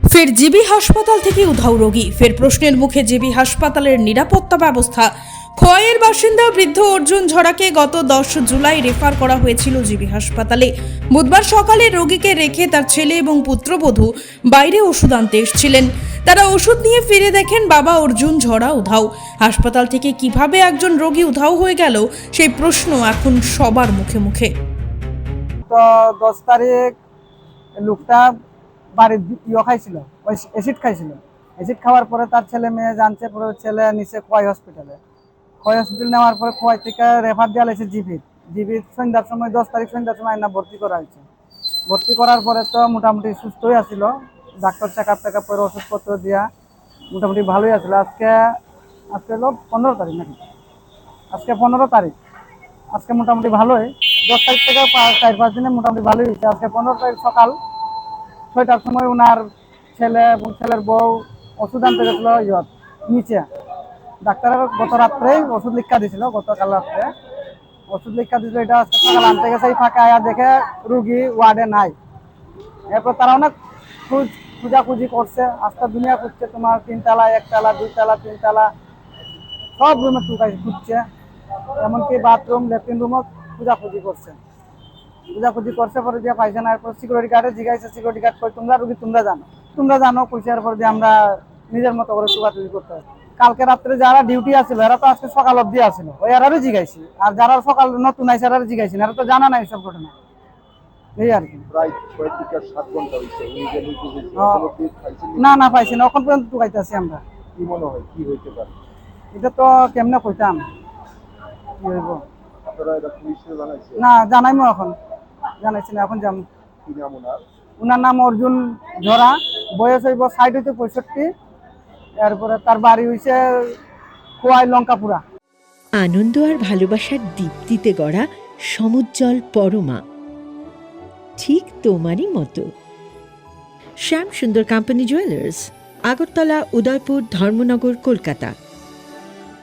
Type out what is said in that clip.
ফের জিবি হাসপাতাল থেকে উধাও রোগী, ফের প্রশ্নের মুখে জিবি হাসপাতালের নিরাপত্তা ব্যবস্থা। খোয়াইয়ের বাসিন্দা বৃদ্ধ অর্জুন ঝরাকে গত 10 জুলাই রেফার করা হয়েছিল জিবি হাসপাতালে। বুধবার সকালে রোগীকে রেখে তার ছেলে এবং পুত্রবধূ বাইরে ওষুধ আনতে এসেছিলেন। তারা ওষুধ নিয়ে ফিরে দেখেন বাবা অর্জুন ঝরা উধাও। হাসপাতাল থেকে কিভাবে একজন রোগী উধাও হয়ে গেল সেই প্রশ্ন এখন সবার মুখে মুখে। তো 10 তারিখ লোকটা বাড়ির খাইছিল, ওই অ্যাসিড খাইছিল। অ্যাসিড খাওয়ার পরে তার ছেলে মেয়ে জানছে, পরে ছেলে নিচে খোয়াই হসপিটালে নেওয়ার পরে খোয়াই থেকে রেফার দেওয়া হয়েছে জিবির সন্ধ্যার সময়, 10 তারিখ সন্ধ্যার সময় না ভর্তি করা হয়েছে। ভর্তি করার পরে তো মোটামুটি সুস্থই আছিল, ডাক্তার চেক আপ করে ওষুধপত্র দিয়া মোটামুটি ভালোই আছিল। আজকে হলো 15 তারিখ নাকি, আজকে 15 তারিখ, আজকে মোটামুটি ভালোই। 10 তারিখ থেকে 4-5 দিনে মোটামুটি ভালোই হয়েছে। আজকে 15 তারিখ সকাল 6টার সময় ওনার ছেলে এবং ছেলের বউ ওষুধ আনতে গেছিল নিচে। ডাক্তারের গত রাত্রেই ওষুধ লিখা দিয়েছিল, গতকাল রাত্রে ওষুধ লিখা দিয়েছিল। এটা আজকে সকাল আনতে গেছে, এই ফাঁকা আয়া দেখে রুগী ওয়ার্ডে নাই। এরপর তারা অনেক খুঁজাখুঁজি করছে, আস্তা দুনিয়া খুঁজছে, তোমার 3 তলা 1 তলা 2 তলা 3 তলা সব রুমে খুঁজছে, এমনকি বাথরুম ল্যাট্রিন রুমও খুঁজাখুঁজি করছে পরে দিয়ে পাইছে না। এরপর সিকিউরিটি গার্ডে জিজ্ঞাসা, সিকিউরিটি গার্ড কই তোমরা রুগী তোমরা জানো কইছে। এরপর দিয়ে আমরা নিজের মতো করে চুকাচুকি করতে হয়। কালকে রাত্রে যারা ডিউটি আছিল এরা তো আজকে সকাল অবধি আছিল, ওই এরারও জিজ্ঞাসি। আর যারা সকাল নতুন আইসে এরারও জিজ্ঞাসি, এরা তো জানা নাই সব ঘটনা। এই আর কি। না পাইছি না, এখন পর্যন্ত টুকাইতেছি আমরা। কি মনে হয় কি হইতে পারে? এটা তো কেমনে কইতাম, কি হইব আপনারা এটা পুলিশে জানাইছেন? না জানাইমো, এখন জানাইছি না, এখন যাম। কি নাম ওনার? ওনার নাম অর্জুন ঝরা, বয়স হইব 60 হইতে 65। এরপরে তার বাড়ি হইছে খোয়াই লঙ্কাপুরা। আনন্দ আর ভালোবাসার দীপ্তিতে গড়া সমুজ্জ্বল পরমা, ঠিক তোমারই মতো। শ্যাম সুন্দর কোম্পানি জুয়েলার্স, আগরতলা, উদয়পুর, ধর্মনগর, কলকাতা।